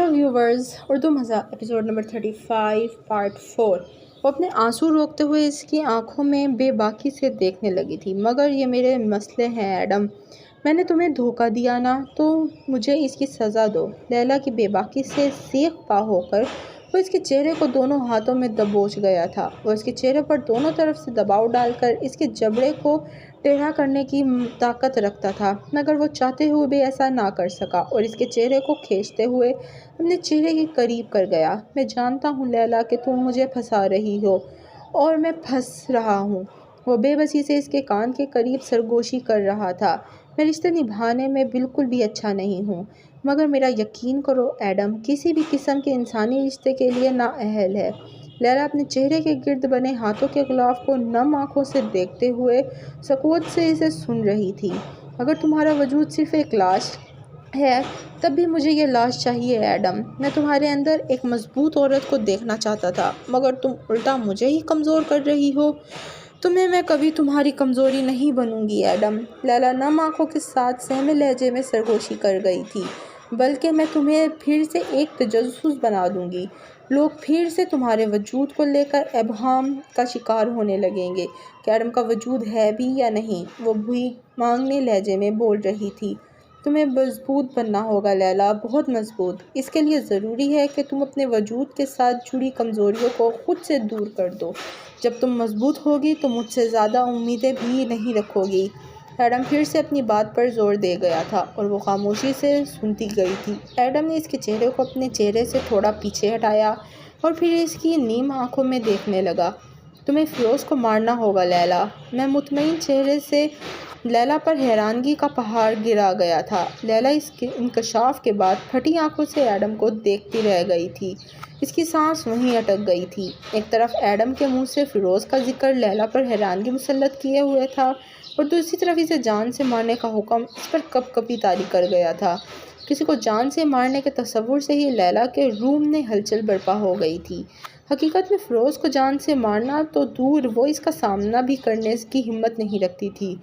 Viewers, Urdu मज़ा episode number 35 part 4। वो अपने आंसू रोकते हुए इसकी आंखों में बेबाकी से देखने लगी थी। मगर ये मेरे मसले हैं एडम, मैंने तुम्हें धोखा दिया ना, तो मुझे इसकी सज़ा दो। लैला की बेबाकी से सीख पा होकर वो इसके चेहरे को दोनों हाथों में दबोच गया था। वो इसके चेहरे पर दोनों तरफ से दबाव डालकर इसके जबड़े को टेढ़ा करने की ताकत रखता था, मगर वो चाहते हुए भी ऐसा ना कर सका और इसके चेहरे को खींचते हुए अपने चेहरे के करीब कर गया। मैं जानता हूँ लैला कि तुम मुझे फंसा रही हो और मैं फंस रहा हूँ। वो बेबसी से इसके कान के करीब सरगोशी कर रहा था। मैं रिश्ते निभाने में बिल्कुल भी अच्छा नहीं हूँ, मगर मेरा यकीन करो एडम, किसी भी किस्म के इंसानी रिश्ते के लिए नाअहल है। लैला अपने चेहरे के गिर्द बने हाथों के गुलाफ को नम आंखों से देखते हुए सकूत से इसे सुन रही थी। अगर तुम्हारा वजूद सिर्फ एक लाश है, तब भी मुझे ये लाश चाहिए एडम। मैं तुम्हारे अंदर एक मजबूत औरत को देखना चाहता था, मगर तुम उल्टा मुझे ही कमज़ोर कर रही हो। तुम्हें मैं कभी तुम्हारी कमज़ोरी नहीं बनूंगी एडम। लैला नम आंखों के साथ सहमे लहजे में सरगोशी कर गई थी। बल्कि मैं तुम्हें फिर से एक तजस्सुस बना दूंगी। लोग फिर से तुम्हारे वजूद को लेकर इबहम का शिकार होने लगेंगे कि एडम का वजूद है भी या नहीं। वो भी मांगने लहजे में बोल रही थी। तुम्हें मजबूत बनना होगा लैला, बहुत मजबूत। इसके लिए ज़रूरी है कि तुम अपने वजूद के साथ जुड़ी कमज़ोरियों को खुद से दूर कर दो। जब तुम मजबूत होगी तो मुझसे ज़्यादा उम्मीदें भी नहीं रखोगी। एडम फिर से अपनी बात पर जोर दे गया था और वो खामोशी से सुनती गई थी। एडम ने इसके चेहरे को अपने चेहरे से थोड़ा पीछे हटाया और फिर इसकी नीम आंखों में देखने लगा। तुम्हें फ़िरोज़ को मारना होगा लैला। मैं मुतमईन चेहरे से लैला पर हैरानगी का पहाड़ गिरा गया था। लैला इसके इंकशाफ के बाद फटी आंखों से एडम को देखती रह गई थी। इसकी सांस वहीं अटक गई थी। एक तरफ एडम के मुंह से फ़िरोज़ का जिक्र लैला पर हैरानगी मुसल्लत किए हुए था और दूसरी तरफ इसे जान से मारने का हुक्म इस पर कपकपी तारी कर गया था। किसी को जान से मारने के तसव्वुर से ही लैला के रूम में हलचल बर्पा हो गई थी। हकीकत में फ़िरोज़ को जान से मारना तो दूर, वो इसका सामना भी करने की हिम्मत नहीं रखती थी।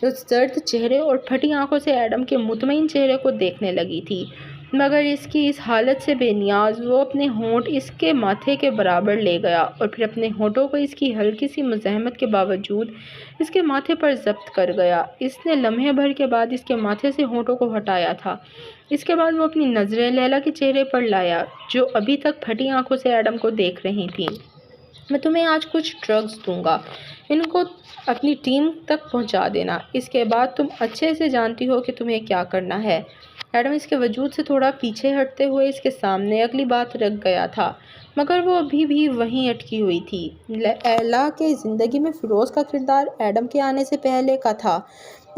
वो सर्द चेहरे और फटी आंखों से एडम के मुतमईन चेहरे को देखने लगी थी, मगर इसकी इस हालत से बेनियाज वो अपने होंठ इसके माथे के बराबर ले गया और फिर अपने होंठों को इसकी हल्की सी मुज़ाहमत के बावजूद इसके माथे पर ज़ब्त कर गया। इसने लम्हे भर के बाद इसके माथे से होंठों को हटाया था। इसके बाद वो अपनी नज़रें लैला के चेहरे पर लाया, जो अभी तक फटी आंखों से एडम को देख रही थी। मैं तुम्हें आज कुछ ड्रग्स दूंगा, इनको अपनी टीम तक पहुंचा देना। इसके बाद तुम अच्छे से जानती हो कि तुम्हें क्या करना है। एडम इसके वजूद से थोड़ा पीछे हटते हुए इसके सामने अगली बात रख गया था, मगर वो अभी भी वहीं अटकी हुई थी। लैला के ज़िंदगी में फ़िरोज़ का किरदार एडम के आने से पहले का था।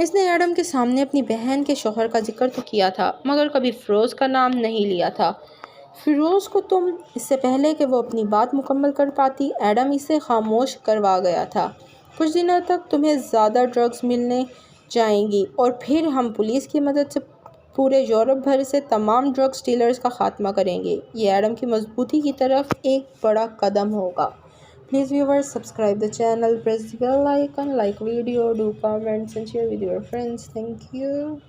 इसने एडम के सामने अपनी बहन के शौहर का जिक्र तो किया था, मगर कभी फ़िरोज़ का नाम नहीं लिया था। फ़िरोज़ को तुम इससे पहले कि वो अपनी बात मुकम्मल कर पाती, एडम इसे खामोश करवा गया था। कुछ दिनों तक तुम्हें ज़्यादा ड्रग्स मिलने जाएंगी और फिर हम पुलिस की मदद से पूरे यूरोप भर से तमाम ड्रग्स डीलर्स का खात्मा करेंगे। ये एडम की मजबूती की तरफ एक बड़ा कदम होगा। Please viewers, subscribe the channel, press the bell icon, like video, do comments and share with your friends. Thank you.